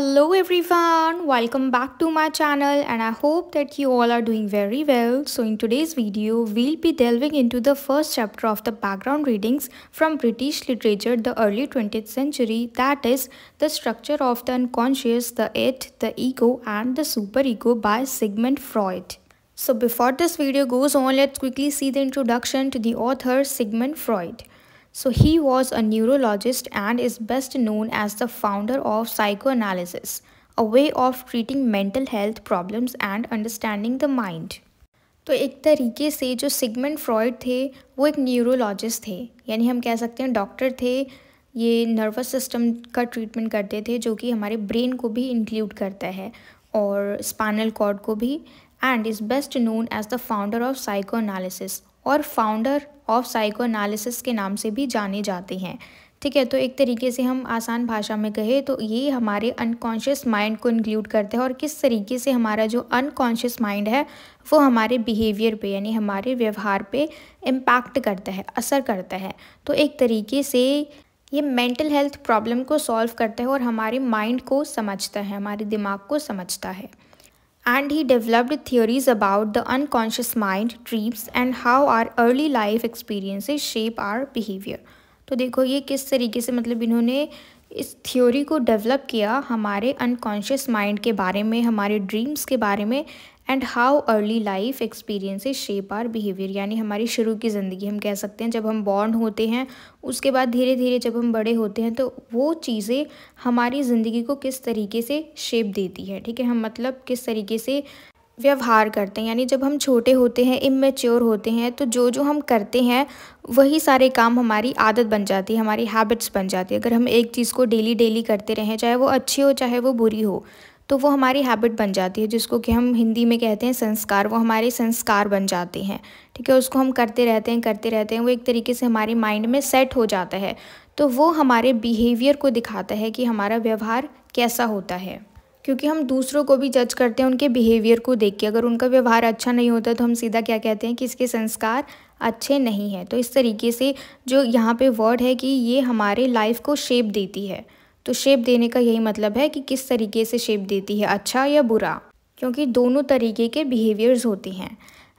Hello everyone, welcome back to my channel and I hope that you all are doing very well. So in today's video, we'll be delving into the first chapter of the background readings from British literature, the early 20th century, that is The Structure of the Unconscious, the It, the Ego and the Superego by Sigmund Freud. So before this video goes on, let's quickly see the introduction to the author Sigmund Freud. So he was a neurologist and is best known as the founder of psychoanalysis, a way of treating mental health problems and understanding the mind. तो एक तरीके से जो Sigmund Freud थे वो एक neurologist थे, यानी हम कह सकते हैं डॉक्टर थे। ये नर्वस सिस्टम का ट्रीटमेंट करते थे जो कि हमारे ब्रेन को भी इंक्लूड करता है और स्पाइनल कॉर्ड को भी, and is best known as the founder of psychoanalysis और फाउंडर ऑफ साइकोएनालिसिस के नाम से भी जाने जाते हैं। ठीक है, तो एक तरीके से हम आसान भाषा में कहें तो ये हमारे अनकॉन्शियस माइंड को इंक्लूड करते हैं और किस तरीके से हमारा जो अनकॉन्शियस माइंड है वो हमारे बिहेवियर पे यानी हमारे व्यवहार पे इम्पैक्ट करता है, असर करता है। तो एक तरीके से ये मेंटल हेल्थ प्रॉब्लम को सॉल्व करता है और हमारे माइंड को समझता है, हमारे दिमाग को समझता है। And he developed theories about the unconscious mind, dreams and how our early life experiences shape our behavior. तो देखो ये किस तरीके से मतलब इन्होंने इस थ्योरी को डेवलप किया हमारे अनकॉन्शियस माइंड के बारे में, हमारे ड्रीम्स के बारे में, and how early life experiences shape are behaviour, यानी हमारी शुरू की ज़िंदगी हम कह सकते हैं जब हम बॉर्न होते हैं, उसके बाद धीरे धीरे जब हम बड़े होते हैं तो वो चीज़ें हमारी ज़िंदगी को किस तरीके से शेप देती है। ठीक है, हम मतलब किस तरीके से व्यवहार करते हैं, यानी जब हम छोटे होते हैं, इमेच्योर होते हैं, तो जो जो हम करते हैं वही सारे काम हमारी आदत बन जाती है, हमारी हैबिट्स बन जाती है। अगर हम एक चीज़ को डेली डेली करते रहें, चाहे वो अच्छी हो चाहे वो बुरी हो, तो वो हमारी हैबिट बन जाती है, जिसको कि हम हिंदी में कहते हैं संस्कार। वो हमारे संस्कार बन जाते हैं। ठीक है, उसको हम करते रहते हैं, वो एक तरीके से हमारे माइंड में सेट हो जाता है। तो वो हमारे बिहेवियर को दिखाता है कि हमारा व्यवहार कैसा होता है, क्योंकि हम दूसरों को भी जज करते हैं उनके बिहेवियर को देख के। अगर उनका व्यवहार अच्छा नहीं होता तो हम सीधा क्या कहते हैं कि इसके संस्कार अच्छे नहीं हैं। तो इस तरीके से जो यहाँ पे वर्ड है कि ये हमारे लाइफ को शेप देती है। तो शेप देने का यही मतलब है कि किस तरीके से शेप देती है, अच्छा या बुरा, क्योंकि दोनों तरीके के बिहेवियर्स होते हैं।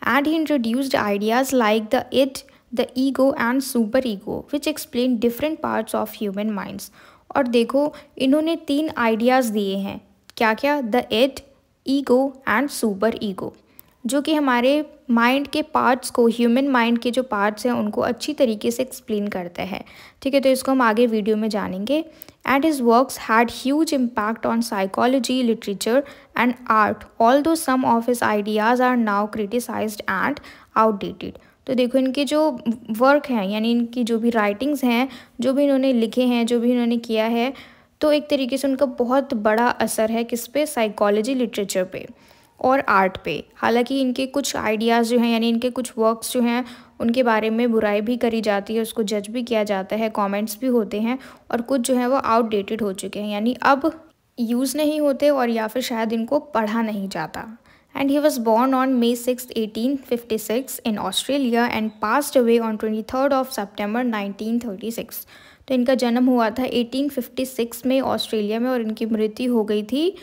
And he introduced ideas like the it, the ego and super ego which explain different parts of human minds. और देखो इन्होंने 3 आइडियाज़ दिए हैं, क्या क्या, the it, ego and super ego, जो कि हमारे माइंड के पार्ट्स को, ह्यूमन माइंड के जो पार्ट्स हैं उनको अच्छी तरीके से एक्सप्लेन करता है। ठीक है, तो इसको हम आगे वीडियो में जानेंगे। And his works had huge impact on psychology, literature and art, although some of his ideas are now criticised and outdated. तो देखो इनके जो वर्क हैं, यानी इनकी जो भी राइटिंग्स हैं, जो भी इन्होंने लिखे हैं, जो भी इन्होंने किया है, तो एक तरीके से उनका बहुत बड़ा असर है किस पे, साइकोलॉजी, लिटरेचर पे और आर्ट पे। हालांकि इनके कुछ आइडियाज़ जो हैं, यानी इनके कुछ वर्क्स जो हैं, उनके बारे में बुराई भी करी जाती है, उसको जज भी किया जाता है, कमेंट्स भी होते हैं, और कुछ जो है वो आउटडेटेड हो चुके हैं, यानी अब यूज़ नहीं होते और या फिर शायद इनको पढ़ा नहीं जाता। And he was born on May 6, 1856 in Australia and passed away on 23 of September 1936। तो इनका जन्म हुआ था 1856 में ऑस्ट्रेलिया में और इनकी मृत्यु हो गई थी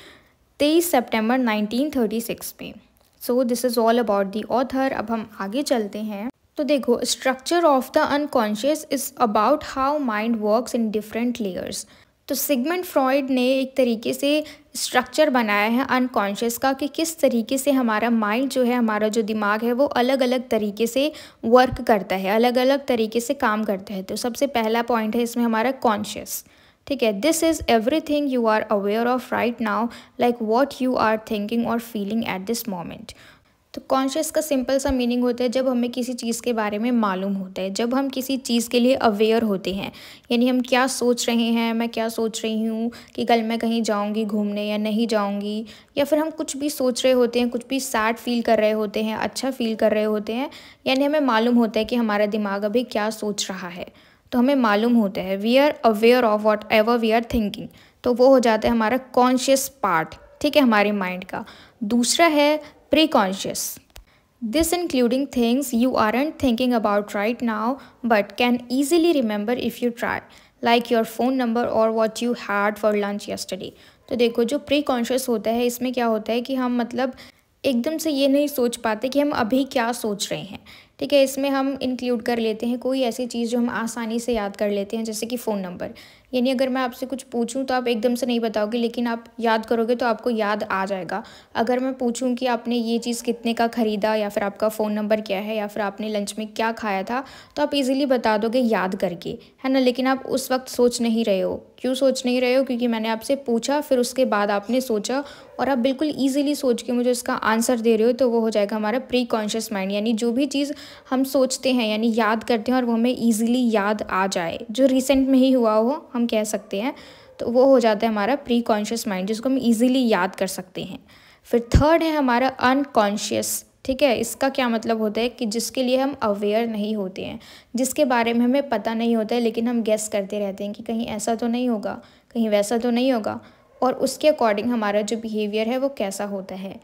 23 सितंबर 1936 में। So this is all about the author. अब हम आगे चलते हैं। तो देखो, structure of the unconscious is about how mind works in different layers. तो सिगमंड फ्रॉइड ने एक तरीके से स्ट्रक्चर बनाया है अनकॉन्शियस का कि किस तरीके से हमारा माइंड जो है, हमारा जो दिमाग है, वो अलग अलग तरीके से वर्क करता है, अलग अलग तरीके से काम करता है। तो सबसे पहला पॉइंट है इसमें हमारा कॉन्शियस। ठीक है, this is everything you are aware of right now, like what you are thinking और फीलिंग एट दिस मोमेंट। तो कॉन्शियस का सिंपल सा मीनिंग होता है जब हमें किसी चीज़ के बारे में मालूम होता है, जब हम किसी चीज़ के लिए अवेयर होते हैं, यानी हम क्या सोच रहे हैं, मैं क्या सोच रही हूँ कि कल मैं कहीं जाऊँगी घूमने या नहीं जाऊँगी, या फिर हम कुछ भी सोच रहे होते हैं, कुछ भी सैड फील कर रहे होते हैं, अच्छा फील कर रहे होते हैं, यानी हमें मालूम होता है कि हमारा दिमाग अभी क्या सोच रहा है। तो हमें मालूम होता है, we are aware of whatever we are thinking. तो वो हो जाता है हमारा कॉन्शियस पार्ट, ठीक है, हमारे माइंड का। दूसरा है pre conscious. This including things you aren't thinking about right now but can easily remember if you try, like your phone number or what you had for lunch yesterday। तो देखो जो pre conscious होता है इसमें क्या होता है कि हम मतलब एकदम से ये नहीं सोच पाते कि हम अभी क्या सोच रहे हैं। ठीक है, इसमें हम इंक्लूड कर लेते हैं कोई ऐसी चीज़ जो हम आसानी से याद कर लेते हैं, जैसे कि फ़ोन नंबर। यानी अगर मैं आपसे कुछ पूछूं तो आप एकदम से नहीं बताओगे, लेकिन आप याद करोगे तो आपको याद आ जाएगा। अगर मैं पूछूं कि आपने ये चीज़ कितने का ख़रीदा, या फिर आपका फ़ोन नंबर क्या है, या फिर आपने लंच में क्या खाया था, तो आप इजीली बता दोगे याद करके, है ना। लेकिन आप उस वक्त सोच नहीं रहे हो। क्यों सोच नहीं रहे हो? क्योंकि मैंने आपसे पूछा, फिर उसके बाद आपने सोचा और आप बिल्कुल ईजिली सोच के मुझे उसका आंसर दे रहे हो, तो वो हो जाएगा हमारा प्री कॉन्शियस माइंड। यानी जो भी चीज़ हम सोचते हैं यानी याद करते हैं और वो हमें ईजिली याद आ जाए, जो रिसेंट में ही हुआ हो हम कह सकते हैं, तो वो हो जाता है हमारा प्री कॉन्शियस माइंड, जिसको हम ईजिली याद कर सकते हैं। फिर थर्ड है हमारा अनकॉन्शियस। ठीक है, इसका क्या मतलब होता है कि जिसके लिए हम अवेयर नहीं होते हैं, जिसके बारे में हमें पता नहीं होता है, लेकिन हम गेस करते रहते हैं कि कहीं ऐसा तो नहीं होगा, कहीं वैसा तो नहीं होगा, और उसके अकॉर्डिंग हमारा जो बिहेवियर है वो कैसा होता है।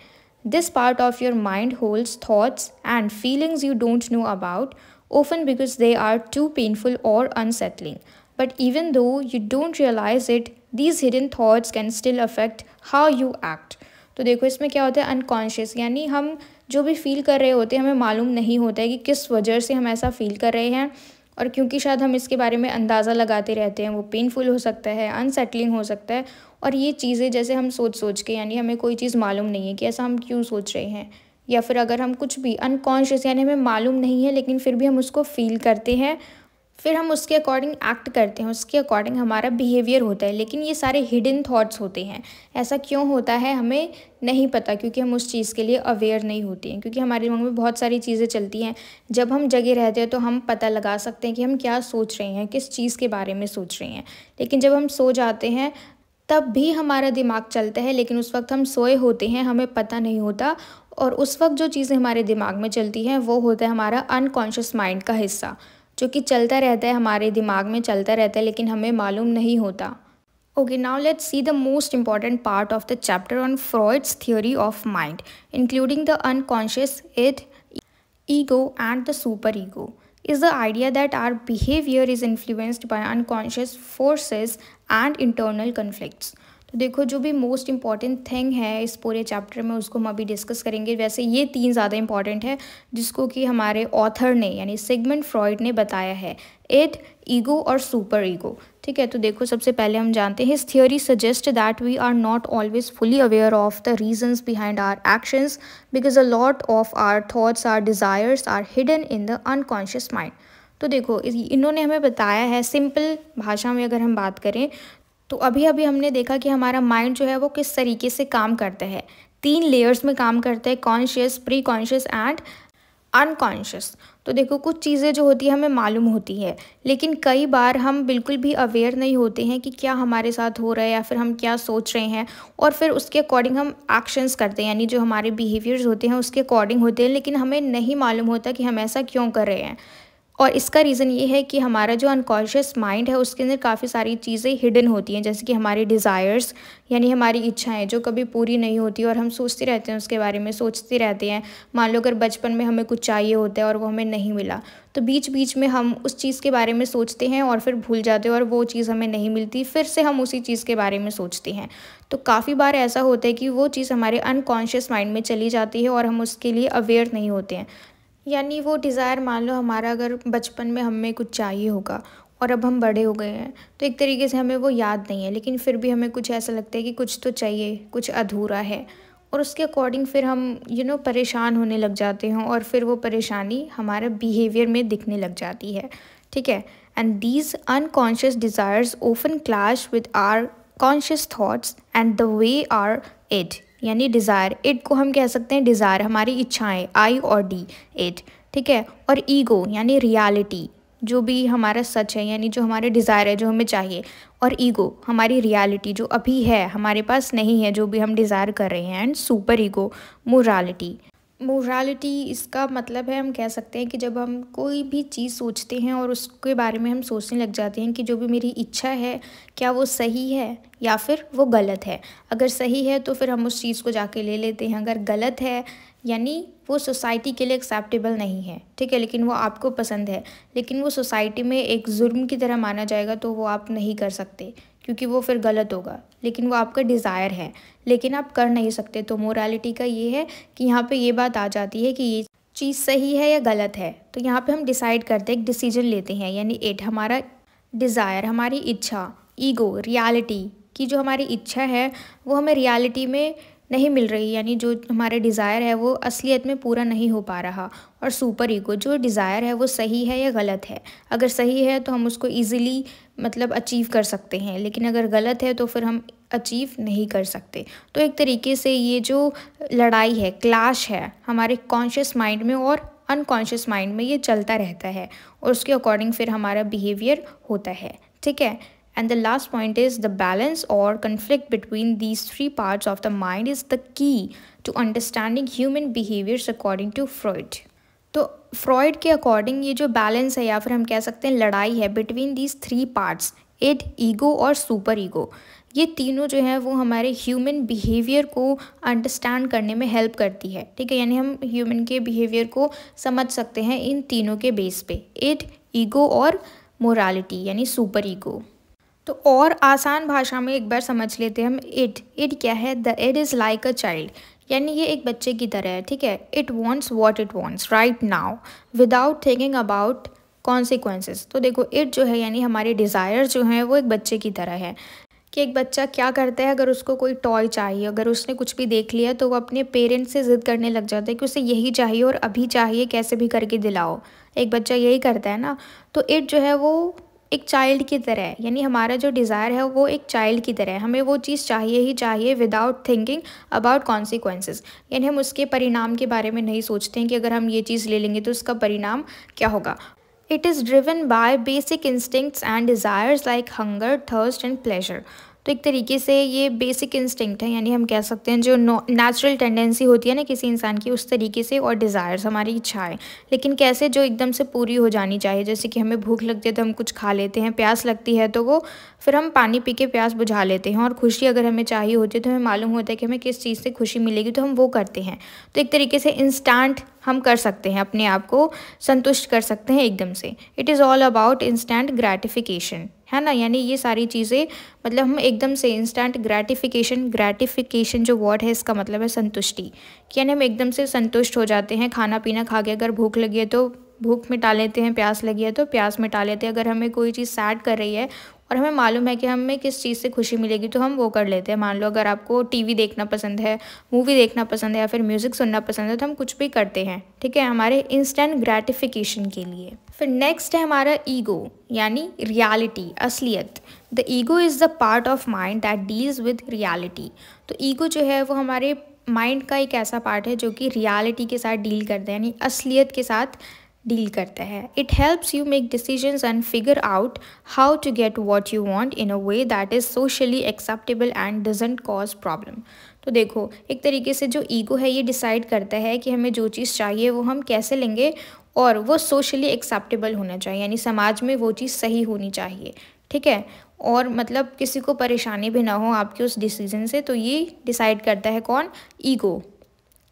This part of your mind holds thoughts and feelings you don't know about, often because they are too painful or unsettling. But even though you don't realize it, these hidden thoughts can still affect how you act. तो देखो इसमें क्या होता है unconscious, यानी हम जो भी फील कर रहे होते हैं हमें मालूम नहीं होता है कि किस वजह से हम ऐसा फील कर रहे हैं, और क्योंकि शायद हम इसके बारे में अंदाज़ा लगाते रहते हैं, वो पेनफुल हो सकता है, अनसेटलिंग हो सकता है। और ये चीज़ें जैसे हम सोच सोच के, यानी हमें कोई चीज़ मालूम नहीं है कि ऐसा हम क्यों सोच रहे हैं, या फिर अगर हम कुछ भी अनकॉन्शियस यानी हमें मालूम नहीं है लेकिन फिर भी हम उसको फील करते हैं, फिर हम उसके अकॉर्डिंग एक्ट करते हैं, उसके अकॉर्डिंग हमारा बिहेवियर होता है। लेकिन ये सारे हिडन थॉट्स होते हैं। ऐसा क्यों होता है हमें नहीं पता, क्योंकि हम उस चीज़ के लिए अवेयर नहीं होते हैं, क्योंकि हमारे दिमाग में बहुत सारी चीज़ें चलती हैं। जब हम जगे रहते हैं तो हम पता लगा सकते हैं कि हम क्या सोच रहे हैं, किस चीज़ के बारे में सोच रहे हैं। लेकिन जब हम सो जाते हैं तब भी हमारा दिमाग चलता है, लेकिन उस वक्त हम सोए होते हैं, हमें पता नहीं होता। और उस वक्त जो चीज़ें हमारे दिमाग में चलती हैं वो होता है हमारा अनकॉन्शियस माइंड का हिस्सा, जो कि चलता रहता है, हमारे दिमाग में चलता रहता है, लेकिन हमें मालूम नहीं होता। Okay, now let's see the most important part of the chapter on Freud's theory of mind, including the unconscious, id, ego, and the superego. Is the idea that our behavior is influenced by unconscious forces and internal conflicts. तो देखो जो भी most important thing है इस पूरे chapter में उसको हम अभी डिस्कस करेंगे। वैसे ये तीन ज़्यादा इंपॉर्टेंट है जिसको कि हमारे ऑथर ने यानी सिगमंड फ्रॉइड ने बताया है, इड, ईगो और सुपर ईगो। ठीक है, तो देखो सबसे पहले हम जानते हैं his theory suggest that we are not always fully aware of the reasons behind our actions because a lot of our thoughts, our desires are hidden in the unconscious mind. तो देखो इन्होंने हमें बताया है, सिंपल भाषा में अगर हम बात करें तो अभी अभी हमने देखा कि हमारा माइंड जो है वो किस तरीके से काम करता है। 3 लेयर्स में काम करता है, conscious, pre conscious and unconscious. तो देखो कुछ चीज़ें जो होती है हमें मालूम होती है, लेकिन कई बार हम बिल्कुल भी अवेयर नहीं होते हैं कि क्या हमारे साथ हो रहा है या फिर हम क्या सोच रहे हैं, और फिर उसके अकॉर्डिंग हम एक्शंस करते हैं, यानी जो हमारे बिहेवियर्स होते हैं उसके अकॉर्डिंग होते हैं, लेकिन हमें नहीं मालूम होता कि हम ऐसा क्यों कर रहे हैं। और इसका रीज़न ये है कि हमारा जो अनकॉन्शियस माइंड है उसके अंदर काफ़ी सारी चीज़ें हिडन होती हैं, जैसे कि हमारी डिज़ायर्स यानी हमारी इच्छाएं जो कभी पूरी नहीं होती और हम सोचते रहते हैं, उसके बारे में सोचते रहते हैं। मान लो अगर बचपन में हमें कुछ चाहिए होता है और वो हमें नहीं मिला, तो बीच बीच में हम उस चीज़ के बारे में सोचते हैं और फिर भूल जाते हैं और वो चीज़ हमें नहीं मिलती, फिर से हम उसी चीज़ के बारे में सोचते हैं। तो काफ़ी बार ऐसा होता है कि वो चीज़ हमारे अनकॉन्शियस माइंड में चली जाती है और हम उसके लिए अवेयर नहीं होते हैं। यानी वो डिज़ायर, मान लो हमारा अगर बचपन में हमें कुछ चाहिए होगा और अब हम बड़े हो गए हैं, तो एक तरीके से हमें वो याद नहीं है, लेकिन फिर भी हमें कुछ ऐसा लगता है कि कुछ तो चाहिए, कुछ अधूरा है, और उसके अकॉर्डिंग फिर हम परेशान होने लग जाते हैं और फिर वो परेशानी हमारे बिहेवियर में दिखने लग जाती है। ठीक है, and these unconscious desires often clash with our conscious thoughts and the way are it, यानी डिज़ायर, इट को हम कह सकते हैं डिज़ायर, हमारी इच्छाएं, आई और डी, इट। ठीक है, और ईगो यानी रियलिटी, जो भी हमारा सच है, यानी जो हमारे डिज़ायर है जो हमें चाहिए, और ईगो हमारी रियलिटी जो अभी है हमारे पास नहीं है, जो भी हम डिज़ायर कर रहे हैं, and super ego morality. Morality इसका मतलब है, हम कह सकते हैं कि जब हम कोई भी चीज़ सोचते हैं और उसके बारे में हम सोचने लग जाते हैं कि जो भी मेरी इच्छा है क्या वो सही है या फिर वो गलत है। अगर सही है तो फिर हम उस चीज़ को जाके ले लेते हैं, अगर गलत है यानी वो सोसाइटी के लिए एक्सेप्टेबल नहीं है, ठीक है, लेकिन वो आपको पसंद है, लेकिन वो सोसाइटी में एक जुर्म की तरह माना जाएगा, तो वो आप नहीं कर सकते क्योंकि वो फिर गलत होगा, लेकिन वो आपका डिज़ायर है, लेकिन आप कर नहीं सकते। तो मोरालिटी का ये है कि यहाँ पे ये बात आ जाती है कि ये चीज़ सही है या गलत है। तो यहाँ पे हम डिसाइड करते हैं, एक डिसीजन लेते हैं, यानी इट हमारा डिज़ायर, हमारी इच्छा, ईगो रियलिटी की जो हमारी इच्छा है वो हमें रियलिटी में नहीं मिल रही, यानी जो हमारे डिज़ायर है वो असलियत में पूरा नहीं हो पा रहा। और सुपर ईगो, जो डिज़ायर है वो सही है या गलत है। अगर सही है तो हम उसको ईजिली मतलब अचीव कर सकते हैं, लेकिन अगर गलत है तो फिर हम अचीव नहीं कर सकते। तो एक तरीके से ये जो लड़ाई है, क्लैश है, हमारे कॉन्शियस माइंड में और अनकॉन्शियस माइंड में ये चलता रहता है, और उसके अकॉर्डिंग फिर हमारा बिहेवियर होता है। ठीक है। And the last point is the balance or conflict between these three parts of the mind is the key to understanding human behaviors according to Freud. तो फ्रॉइड के अकॉर्डिंग ये जो बैलेंस है, या फिर हम कह सकते हैं लड़ाई है, between these three parts, id, ego और सुपर ईगो, ये तीनों जो है वो हमारे ह्यूमन बिहेवियर को अंडरस्टैंड करने में हेल्प करती है। ठीक है, यानी हम ह्यूमन के बिहेवियर को समझ सकते हैं इन तीनों के बेस पे, इड, ईगो और मोरालिटी यानी सुपर ईगो। तो और आसान भाषा में एक बार समझ लेते हैं हम इट। इट क्या है? The it is like a child, यानी ये एक बच्चे की तरह है। ठीक है। It wants what it wants right now without thinking about consequences. तो देखो इट जो है यानी हमारे डिज़ायर जो हैं वो एक बच्चे की तरह है, कि एक बच्चा क्या करता है, अगर उसको कोई टॉय चाहिए, अगर उसने कुछ भी देख लिया तो वो अपने पेरेंट्स से ज़िद करने लग जाता है कि उसे यही चाहिए और अभी चाहिए, कैसे भी करके दिलाओ। एक बच्चा यही करता है ना। तो इट जो है वो एक चाइल्ड की तरह है, यानी हमारा जो डिज़ायर है वो एक चाइल्ड की तरह है, हमें वो चीज़ चाहिए ही चाहिए विदाउट थिंकिंग अबाउट कॉन्सिक्वेंसेस, यानी हम उसके परिणाम के बारे में नहीं सोचते हैं कि अगर हम ये चीज़ ले लेंगे तो उसका परिणाम क्या होगा। It is driven by basic instincts and desires like hunger, thirst and pleasure. तो एक तरीके से ये बेसिक इंस्टिंक्ट है, यानी हम कह सकते हैं जो नेचुरल टेंडेंसी होती है ना किसी इंसान की, उस तरीके से, और डिज़ायर्स हमारी इच्छाएं, लेकिन कैसे, जो एकदम से पूरी हो जानी चाहिए। जैसे कि हमें भूख लगती है तो हम कुछ खा लेते हैं, प्यास लगती है तो वो फिर हम पानी पी के प्यास बुझा लेते हैं, और खुशी अगर हमें चाहिए होती है तो हमें मालूम होता है कि हमें किस चीज़ से खुशी मिलेगी तो हम वो करते हैं। तो एक तरीके से इंस्टेंट हम कर सकते हैं, अपने आप को संतुष्ट कर सकते हैं एकदम से। It is all about instant gratification, है ना। यानी ये सारी चीज़ें मतलब हम एकदम से इंस्टेंट ग्रैटिफिकेशन जो वर्ड है इसका मतलब है संतुष्टि, यानी हम एकदम से संतुष्ट हो जाते हैं। खाना पीना खा के अगर भूख लगी है तो भूख मिटा लेते हैं, प्यास लगी है तो प्यास मिटा लेते हैं। अगर हमें कोई चीज़ सैड कर रही है और हमें मालूम है कि हमें किस चीज़ से खुशी मिलेगी तो हम वो कर लेते हैं। मान लो अगर आपको टीवी देखना पसंद है, मूवी देखना पसंद है, या फिर म्यूज़िक सुनना पसंद है, तो हम कुछ भी करते हैं, ठीक है, हमारे इंस्टेंट ग्रैटिफिकेशन के लिए। फिर नेक्स्ट है हमारा ईगो, यानी रियलिटी, असलियत। The ego is the part of mind that deals with reality. तो ईगो जो है वो हमारे माइंड का एक ऐसा पार्ट है जो कि रियलिटी के साथ डील करता है, यानी असलियत के साथ डील करता है। It helps you make decisions and figure out how to get what you want in a way that is socially acceptable and doesn't cause problem. तो देखो एक तरीके से जो ईगो है ये डिसाइड करता है कि हमें जो चीज़ चाहिए वो हम कैसे लेंगे, और वो सोशली एक्सेप्टेबल होना चाहिए, यानी समाज में वो चीज़ सही होनी चाहिए, ठीक है, और मतलब किसी को परेशानी भी ना हो आपके उस डिसीजन से। तो ये डिसाइड करता है कौन? Ego.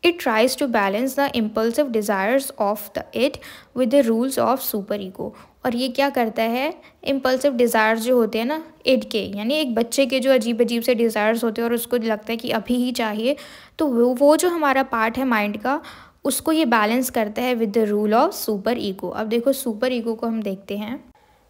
It tries to balance the impulsive desires of the id with the rules of super ego। और ये क्या करता है? इम्पल्सिव डिज़ायर्स जो होते हैं ना इड के, यानी एक बच्चे के जो अजीब अजीब से डिज़ायर्स होते हैं और उसको लगता है कि अभी ही चाहिए, तो वो जो हमारा पार्ट है माइंड का, उसको ये बैलेंस करता है with the rule of super ego. अब देखो सुपर ईगो को हम देखते हैं।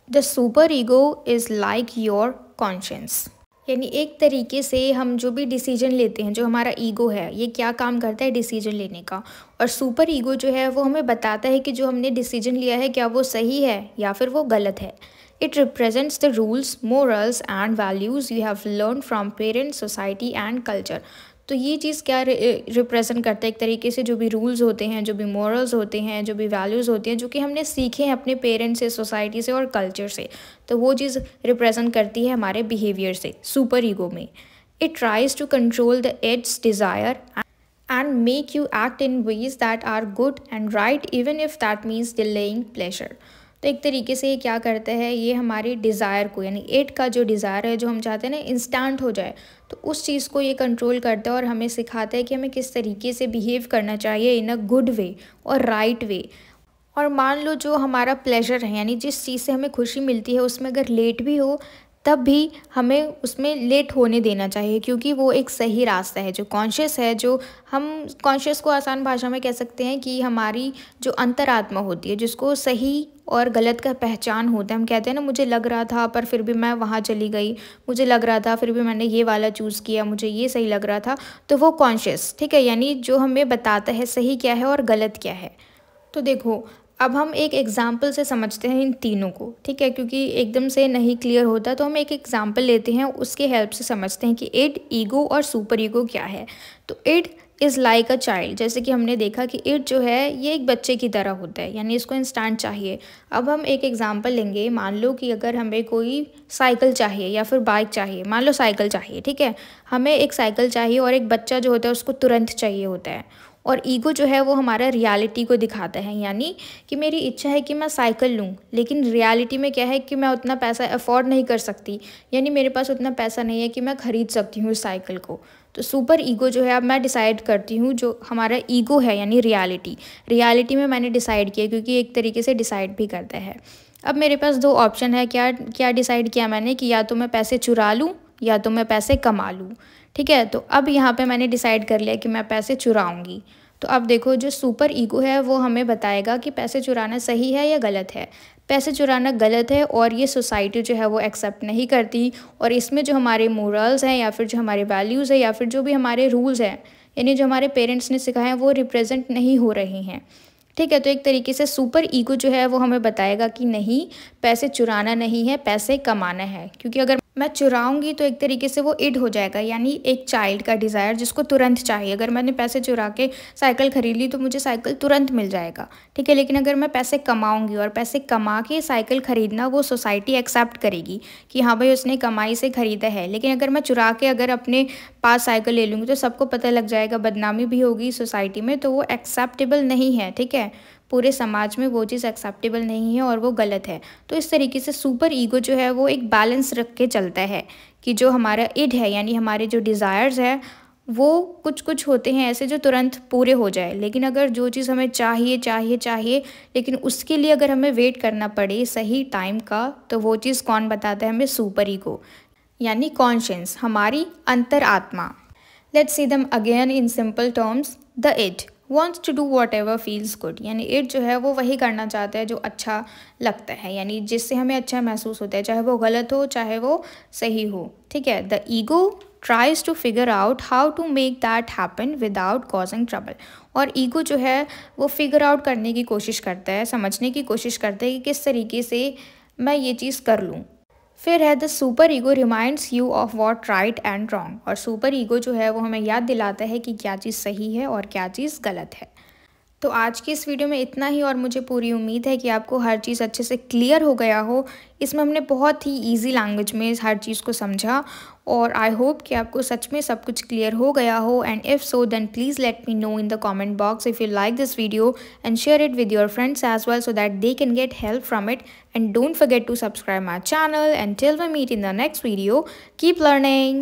The super ego is like your conscience, यानी एक तरीके से हम जो भी डिसीजन लेते हैं, जो हमारा ईगो है ये क्या काम करता है? डिसीजन लेने का। और सुपर ईगो जो है वो हमें बताता है कि जो हमने डिसीजन लिया है क्या वो सही है या फिर वो गलत है। It represents the rules, morals and values you have learn from parents, society and culture. तो ये चीज़ क्या रिप्रेजेंट करता है? एक तरीके से जो भी रूल्स होते हैं, जो भी मॉरल्स होते हैं, जो भी वैल्यूज़ होती हैं, जो कि हमने सीखे हैं अपने पेरेंट्स से, सोसाइटी से और कल्चर से, तो वो चीज़ रिप्रेजेंट करती है हमारे बिहेवियर से सुपर ईगो में। It tries to control the its desire and make you act in ways that are good and right even if that means delaying pleasure. तो एक तरीके से ये क्या करता है? ये हमारे डिज़ायर को, यानी इट का जो डिज़ायर है, जो हम चाहते हैं ना इंस्टेंट हो जाए, तो उस चीज़ को ये कंट्रोल करता है और हमें सिखाता है कि हमें किस तरीके से बिहेव करना चाहिए इन अ गुड वे और राइट वे। और मान लो जो हमारा प्लेजर है, यानी जिस चीज़ से हमें खुशी मिलती है, उसमें अगर लेट भी हो तब भी हमें उसमें लेट होने देना चाहिए, क्योंकि वो एक सही रास्ता है। जो कॉन्शियस है, जो हम कॉन्शियस को आसान भाषा में कह सकते हैं कि हमारी जो अंतरात्मा होती है, जिसको सही और गलत का पहचान होता है। हम कहते हैं ना, मुझे लग रहा था पर फिर भी मैं वहाँ चली गई, मुझे लग रहा था फिर भी मैंने ये वाला चूज़ किया, मुझे ये सही लग रहा था। तो वो कॉन्शियस, ठीक है, यानी जो हमें बताता है सही क्या है और गलत क्या है। तो देखो, अब हम एक एग्ज़ाम्पल से समझते हैं इन तीनों को, ठीक है, क्योंकि एकदम से नहीं क्लियर होता, तो हम एक एग्ज़ाम्पल लेते हैं, उसके हेल्प से समझते हैं कि इड, ईगो और सुपर ईगो क्या है। तो id is like a child, जैसे कि हमने देखा कि इड जो है ये एक बच्चे की तरह होता है, यानी इसको इंस्टेंट चाहिए। अब हम एक एग्ज़ाम्पल लेंगे, मान लो कि अगर हमें कोई साइकिल चाहिए या फिर बाइक चाहिए, मान लो साइकिल चाहिए, ठीक है, हमें एक साइकिल चाहिए और एक बच्चा जो होता है उसको तुरंत चाहिए होता है। और ईगो जो है वो हमारा रियलिटी को दिखाता है, यानी कि मेरी इच्छा है कि मैं साइकिल लूँ, लेकिन रियलिटी में क्या है कि मैं उतना पैसा अफोर्ड नहीं कर सकती, यानी मेरे पास उतना पैसा नहीं है कि मैं ख़रीद सकती हूँ इस साइकिल को। तो सुपर ईगो जो है, अब मैं डिसाइड करती हूँ, जो हमारा ईगो है यानी रियलिटी में मैंने डिसाइड किया, क्योंकि एक तरीके से डिसाइड भी करता है। अब मेरे पास दो ऑप्शन है, क्या क्या डिसाइड किया मैंने कि या तो मैं पैसे चुरा लूँ या तो मैं पैसे कमा लूँ, ठीक है। तो अब यहाँ पे मैंने डिसाइड कर लिया कि मैं पैसे चुराऊँगी। तो अब देखो, जो सुपर ईगो है वो हमें बताएगा कि पैसे चुराना सही है या गलत है। पैसे चुराना गलत है और ये सोसाइटी जो है वो एक्सेप्ट नहीं करती, और इसमें जो हमारे मोरल्स हैं या फिर जो हमारे वैल्यूज़ हैं या फिर जो भी हमारे रूल्स हैं, यानी जो हमारे पेरेंट्स ने सिखाए हैं, वो रिप्रेजेंट नहीं हो रहे हैं, ठीक है। तो एक तरीके से सुपर ईगो जो है वो हमें बताएगा कि नहीं, पैसे चुराना नहीं है, पैसे कमाना है, क्योंकि अगर मैं चुराऊंगी तो एक तरीके से वो इड हो जाएगा, यानी एक चाइल्ड का डिज़ायर जिसको तुरंत चाहिए। अगर मैंने पैसे चुरा के साइकिल खरीद ली तो मुझे साइकिल तुरंत मिल जाएगा, ठीक है। लेकिन अगर मैं पैसे कमाऊंगी और पैसे कमा के साइकिल खरीदना, वो सोसाइटी एक्सेप्ट करेगी कि हाँ भाई उसने कमाई से ख़रीदा है। लेकिन अगर मैं चुरा के अगर अपने पास साइकिल ले लूँगी तो सबको पता लग जाएगा, बदनामी भी होगी सोसाइटी में, तो वो एक्सेप्टेबल नहीं है, ठीक है। पूरे समाज में वो चीज़ एक्सेप्टेबल नहीं है और वो गलत है। तो इस तरीके से सुपर ईगो जो है वो एक बैलेंस रख के चलता है कि जो हमारा इड है, यानी हमारे जो डिज़ायर्स है, वो कुछ कुछ होते हैं ऐसे जो तुरंत पूरे हो जाए। लेकिन अगर जो चीज़ हमें चाहिए चाहिए चाहिए, लेकिन उसके लिए अगर हमें वेट करना पड़े सही टाइम का, तो वो चीज़ कौन बताता है हमें? सुपर ईगो, यानी कॉन्शियस, हमारी अंतरात्मा। Let's see them again in simple terms. The id wants to do whatever feels good, यानी इट जो है वो वही करना चाहता है जो अच्छा लगता है, यानी जिससे हमें अच्छा महसूस होता है, चाहे वो गलत हो चाहे वो सही हो, ठीक है। The ego tries to figure out how to make that happen without causing trouble, और ईगो जो है वो फिगर आउट करने की कोशिश करता है, समझने की कोशिश करता है कि किस तरीके से मैं ये चीज़ कर लूँ। फिर है the super ego reminds you of what right and wrong, और सुपर ईगो जो है वो हमें याद दिलाता है कि क्या चीज़ सही है और क्या चीज़ गलत है। तो आज की इस वीडियो में इतना ही, और मुझे पूरी उम्मीद है कि आपको हर चीज़ अच्छे से क्लियर हो गया हो। इसमें हमने बहुत ही इजी लैंग्वेज में हर चीज़ को समझा, और आई होप कि आपको सच में सब कुछ क्लियर हो गया हो। And if so then please let me know in the comment box if you like this video, and share it with your friends as well so that they can get help from it. And don't forget to subscribe my channel, and till we meet in the next video, keep learning.